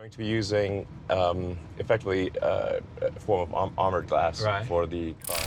going to be using effectively a form of armored glass for the car.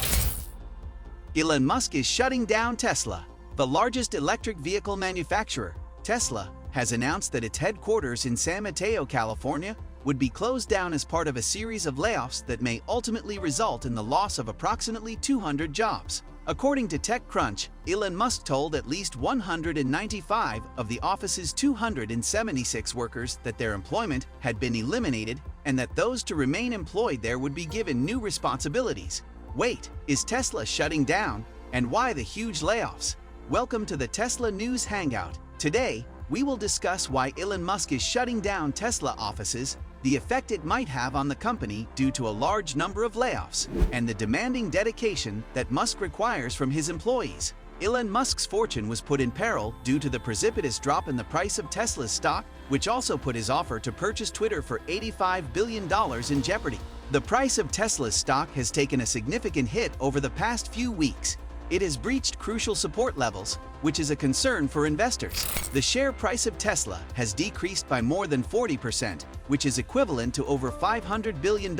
Elon Musk is shutting down Tesla. The largest electric vehicle manufacturer, Tesla, has announced that its headquarters in San Mateo, California, would be closed down as part of a series of layoffs that may ultimately result in the loss of approximately 200 jobs. According to TechCrunch, Elon Musk told at least 195 of the office's 276 workers that their employment had been eliminated and that those to remain employed there would be given new responsibilities. Wait, is Tesla shutting down? And why the huge layoffs? Welcome to the Tesla News Hangout. Today, we will discuss why Elon Musk is shutting down Tesla offices, the effect it might have on the company due to a large number of layoffs, and the demanding dedication that Musk requires from his employees. Elon Musk's fortune was put in peril due to the precipitous drop in the price of Tesla's stock, which also put his offer to purchase Twitter for $85 billion in jeopardy. The price of Tesla's stock has taken a significant hit over the past few weeks. It has breached crucial support levels, which is a concern for investors. The share price of Tesla has decreased by more than 40%, which is equivalent to over $500 billion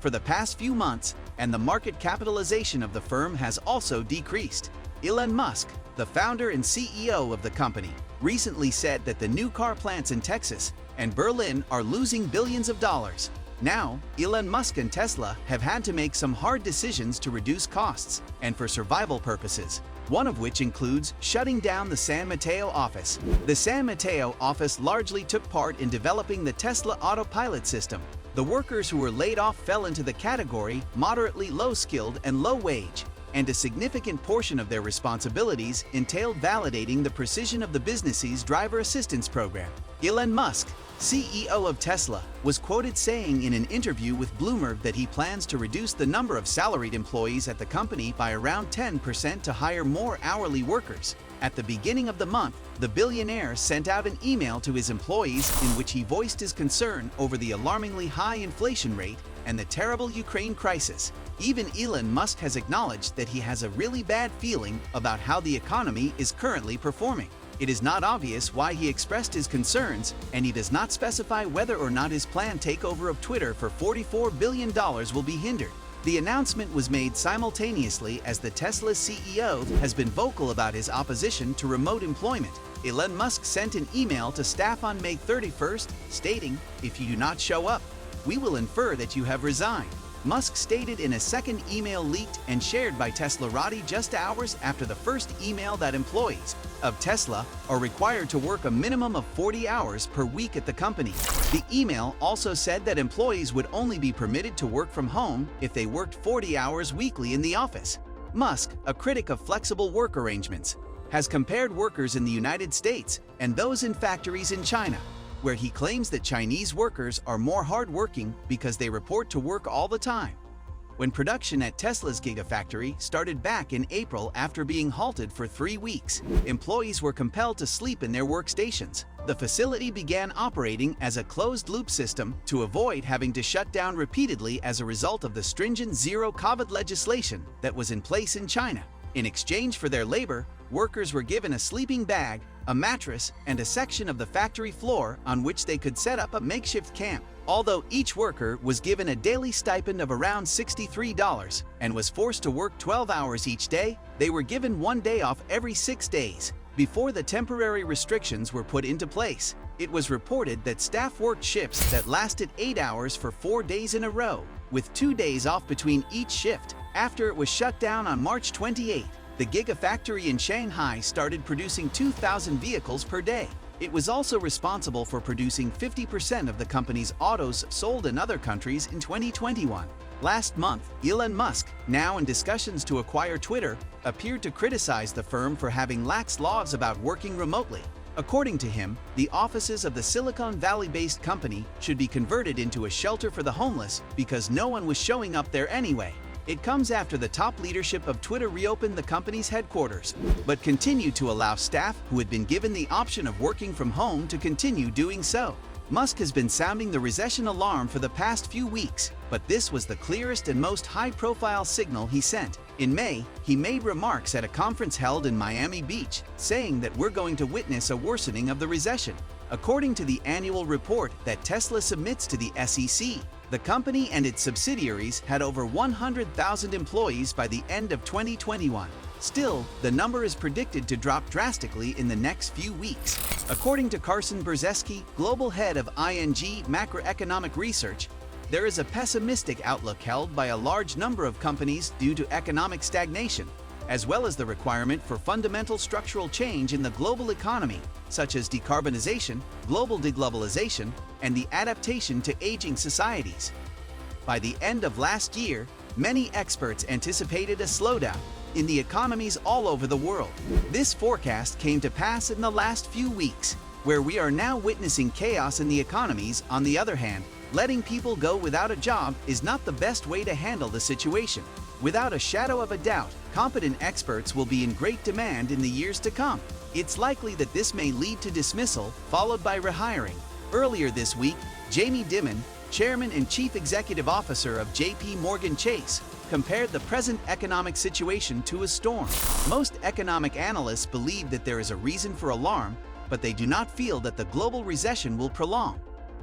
for the past few months, and the market capitalization of the firm has also decreased. Elon Musk, the founder and CEO of the company, recently said that the new car plants in Texas and Berlin are losing billions of dollars. Now, Elon Musk and Tesla have had to make some hard decisions to reduce costs and for survival purposes, one of which includes shutting down the San Mateo office. The San Mateo office largely took part in developing the Tesla autopilot system. The workers who were laid off fell into the category moderately low-skilled and low-wage, and a significant portion of their responsibilities entailed validating the precision of the business's driver assistance program. Elon Musk, CEO of Tesla, was quoted saying in an interview with Bloomberg that he plans to reduce the number of salaried employees at the company by around 10% to hire more hourly workers. At the beginning of the month, the billionaire sent out an email to his employees in which he voiced his concern over the alarmingly high inflation rate and the terrible Ukraine crisis. Even Elon Musk has acknowledged that he has a really bad feeling about how the economy is currently performing. It is not obvious why he expressed his concerns, and he does not specify whether or not his planned takeover of Twitter for $44 billion will be hindered. The announcement was made simultaneously as the Tesla CEO has been vocal about his opposition to remote employment. Elon Musk sent an email to staff on May 31st, stating, "If you do not show up, we will infer that you have resigned." Musk stated in a second email leaked and shared by Teslarati just hours after the first email that employees of Tesla are required to work a minimum of 40 hours per week at the company. The email also said that employees would only be permitted to work from home if they worked 40 hours weekly in the office. Musk, a critic of flexible work arrangements, has compared workers in the United States and those in factories in China, where he claims that Chinese workers are more hardworking because they report to work all the time. When production at Tesla's Gigafactory started back in April after being halted for 3 weeks, employees were compelled to sleep in their workstations. The facility began operating as a closed-loop system to avoid having to shut down repeatedly as a result of the stringent zero-COVID legislation that was in place in China. In exchange for their labor, workers were given a sleeping bag, a mattress, and a section of the factory floor on which they could set up a makeshift camp. Although each worker was given a daily stipend of around $63 and was forced to work 12 hours each day, they were given 1 day off every 6 days. Before the temporary restrictions were put into place, it was reported that staff worked shifts that lasted 8 hours for 4 days in a row, with 2 days off between each shift. After it was shut down on March 28, the Gigafactory in Shanghai started producing 2,000 vehicles per day. It was also responsible for producing 50% of the company's autos sold in other countries in 2021. Last month, Elon Musk, now in discussions to acquire Twitter, appeared to criticize the firm for having lax laws about working remotely. According to him, the offices of the Silicon Valley-based company should be converted into a shelter for the homeless because no one was showing up there anyway. It comes after the top leadership of Twitter reopened the company's headquarters, but continued to allow staff who had been given the option of working from home to continue doing so. Musk has been sounding the recession alarm for the past few weeks, but this was the clearest and most high-profile signal he sent. In May, he made remarks at a conference held in Miami Beach, saying that we're going to witness a worsening of the recession. According to the annual report that Tesla submits to the SEC, the company and its subsidiaries had over 100,000 employees by the end of 2021. Still, the number is predicted to drop drastically in the next few weeks. According to Carson Brzezinski, global head of ING Macroeconomic Research, there is a pessimistic outlook held by a large number of companies due to economic stagnation, as well as the requirement for fundamental structural change in the global economy, such as decarbonization, global deglobalization, and the adaptation to aging societies. By the end of last year, many experts anticipated a slowdown in the economies all over the world. This forecast came to pass in the last few weeks, where we are now witnessing chaos in the economies. On the other hand, letting people go without a job is not the best way to handle the situation. Without a shadow of a doubt, competent experts will be in great demand in the years to come. It's likely that this may lead to dismissal, followed by rehiring. Earlier this week, Jamie Dimon, Chairman and Chief Executive Officer of JP Morgan Chase, compared the present economic situation to a storm. Most economic analysts believe that there is a reason for alarm, but they do not feel that the global recession will prolong.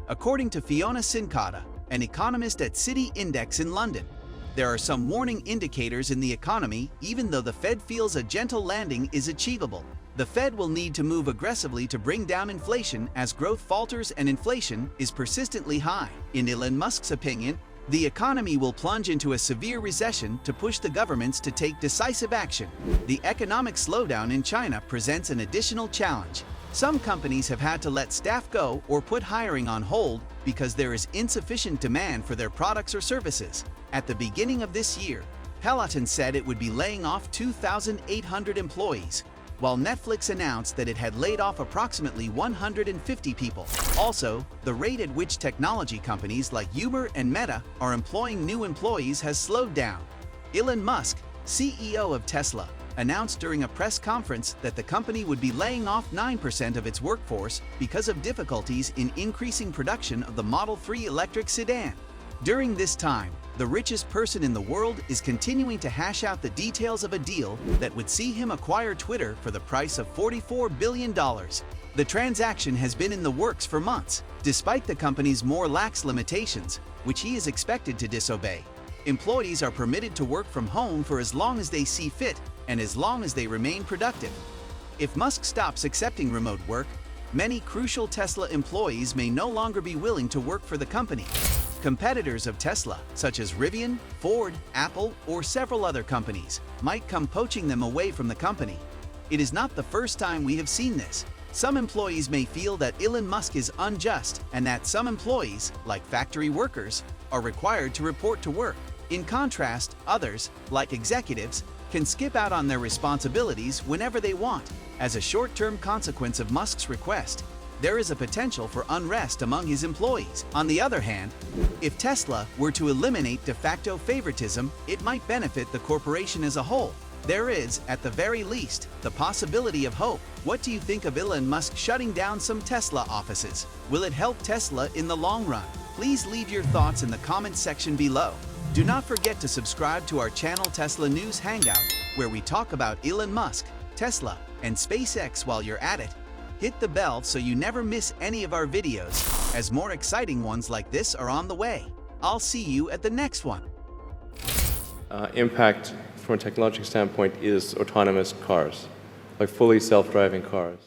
According to Fiona Cincotta, an economist at City Index in London, there are some warning indicators in the economy. Even though the Fed feels a gentle landing is achievable, the Fed will need to move aggressively to bring down inflation as growth falters and inflation is persistently high. In Elon Musk's opinion, the economy will plunge into a severe recession to push the governments to take decisive action. The economic slowdown in China presents an additional challenge. Some companies have had to let staff go or put hiring on hold because there is insufficient demand for their products or services. At the beginning of this year, Peloton said it would be laying off 2,800 employees, while Netflix announced that it had laid off approximately 150 people. Also, the rate at which technology companies like Uber and Meta are employing new employees has slowed down. Elon Musk, CEO of Tesla, announced during a press conference that the company would be laying off 9% of its workforce because of difficulties in increasing production of the Model 3 electric sedan. During this time, the richest person in the world is continuing to hash out the details of a deal that would see him acquire Twitter for the price of $44 billion. The transaction has been in the works for months, despite the company's more lax limitations, which he is expected to disobey. Employees are permitted to work from home for as long as they see fit and as long as they remain productive. If Musk stops accepting remote work, many crucial Tesla employees may no longer be willing to work for the company. Competitors of Tesla, such as Rivian, Ford, Apple, or several other companies, might come poaching them away from the company. It is not the first time we have seen this. Some employees may feel that Elon Musk is unjust and that some employees, like factory workers, are required to report to work. In contrast, others, like executives, can skip out on their responsibilities whenever they want. As a short-term consequence of Musk's request, there is a potential for unrest among his employees. On the other hand, if Tesla were to eliminate de facto favoritism, it might benefit the corporation as a whole. There is, at the very least, the possibility of hope. What do you think of Elon Musk shutting down some Tesla offices? Will it help Tesla in the long run? Please leave your thoughts in the comments section below. Do not forget to subscribe to our channel Tesla News Hangout, where we talk about Elon Musk, Tesla, and SpaceX. While you're at it, hit the bell so you never miss any of our videos, as more exciting ones like this are on the way. I'll see you at the next one. Impact from a technological standpoint is autonomous cars, like fully self-driving cars.